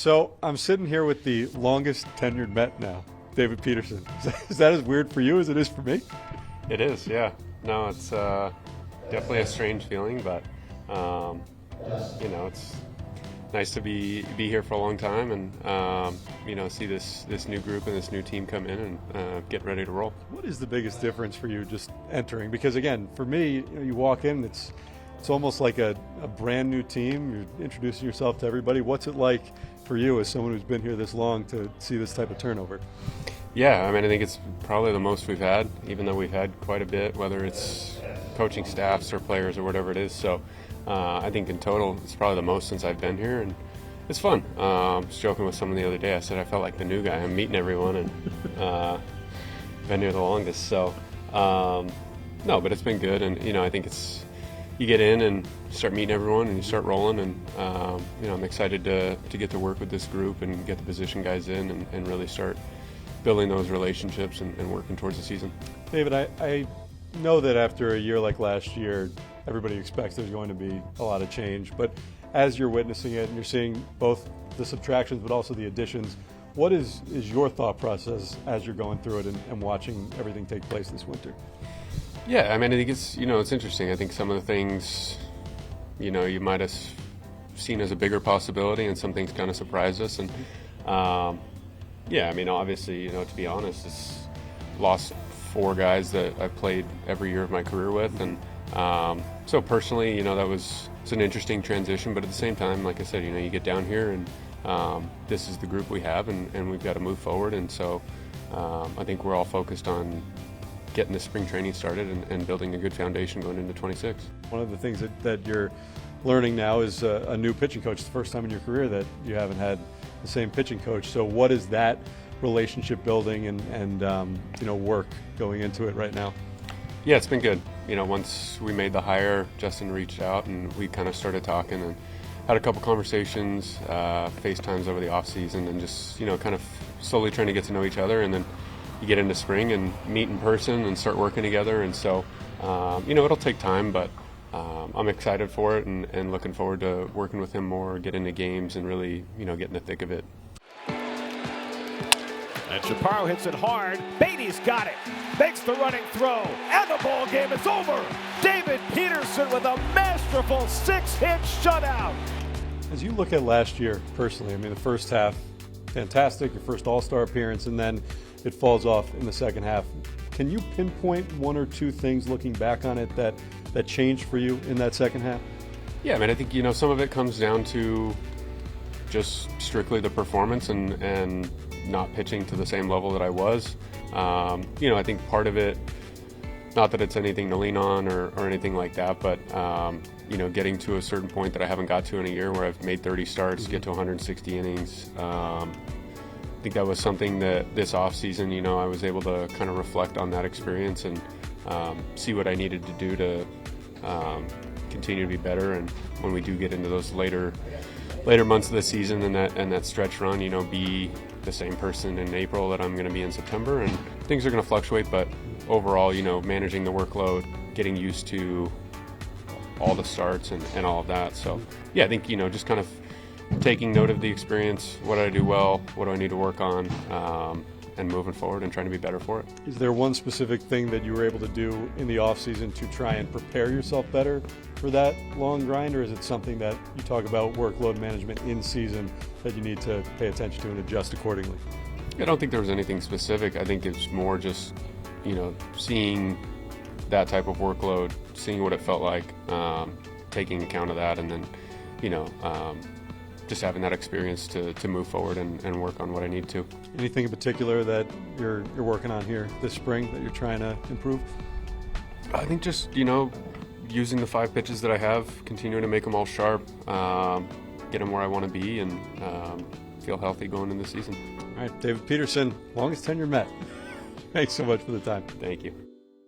So I'm sitting here with the longest tenured Met now, David Peterson. Is that as weird for you as it is for me? It is, yeah. No, it's definitely a strange feeling, but it's nice to be here for a long time and see this new group and this new team come in and get ready to roll. What is the biggest difference for you just entering? Because again, for me, you walk in, it's almost like a brand new team. You're introducing yourself to everybody. What's it like for you as someone who's been here this long to see this type of turnover? Yeah, I mean, I think it's probably the most we've had, even though we've had quite a bit, whether it's coaching staffs or players or whatever it is. So I think in total, it's probably the most since I've been here, and it's fun. I was joking with someone the other day. I said I felt like the new guy. I'm meeting everyone and been here the longest. So no, but it's been good, and I think it's you get in and start meeting everyone and you start rolling, and I'm excited to get to work with this group and get the position guys in and really start building those relationships and working towards the season. David, I know that after a year like last year, everybody expects there's going to be a lot of change, but as you're witnessing it and you're seeing both the subtractions but also the additions, what is your thought process as you're going through it and watching everything take place this winter? Yeah, I mean, I think it's interesting. I think some of the things you might have seen as a bigger possibility, and some things kind of surprised us. And yeah, I mean, obviously, to be honest, it's lost 4 guys that I've played every year of my career with, and so personally, it's an interesting transition. But at the same time, like I said, you get down here, and this is the group we have, and we've got to move forward. And so I think we're all focused on getting the spring training started and building a good foundation going into 26. One of the things that you're learning now is a new pitching coach. It's the first time in your career that you haven't had the same pitching coach. So what is that relationship building and work going into it right now? Yeah, it's been good. Once we made the hire, Justin reached out and we kind of started talking and had a couple conversations, FaceTimes over the off season, and just kind of slowly trying to get to know each other. And then you get into spring and meet in person and start working together. And so it'll take time, but I'm excited for it and looking forward to working with him more, get into games, and really, get in the thick of it. And Chaparro hits it hard. Beatty's got it. Makes the running throw. And the ball game is over. David Peterson with a masterful 6-hit shutout. As you look at last year personally, I mean, the first half, fantastic, your first All-Star appearance, and then it falls off in the second half. Can you pinpoint 1 or 2 things looking back on it that changed for you in that second half? Yeah, I mean, I think, some of it comes down to just strictly the performance and not pitching to the same level that I was. I think part of it, not that it's anything to lean on or anything like that, but, getting to a certain point that I haven't got to in a year where I've made 30 starts, get to 160 innings. I think that was something that this offseason, I was able to kind of reflect on that experience and see what I needed to do to continue to be better. And when we do get into those later months of the season and that stretch run, be the same person in April that I'm going to be in September. And things are going to fluctuate, but overall, managing the workload, getting used to all the starts and all of that. So yeah, I think, just kind of taking note of the experience, what did I do well, what do I need to work on, and moving forward and trying to be better for it. Is there one specific thing that you were able to do in the off-season to try and prepare yourself better for that long grind, or is it something that you talk about workload management in season that you need to pay attention to and adjust accordingly? I don't think there was anything specific. I think it's more just, seeing that type of workload, seeing what it felt like, taking account of that, and then, just having that experience to move forward and work on what I need to. Anything in particular that you're working on here this spring that you're trying to improve? I think just, using the 5 pitches that I have, continuing to make them all sharp, get them where I want to be, and feel healthy going into the season. All right, David Peterson, longest tenure Met. Thanks so much for the time. Thank you.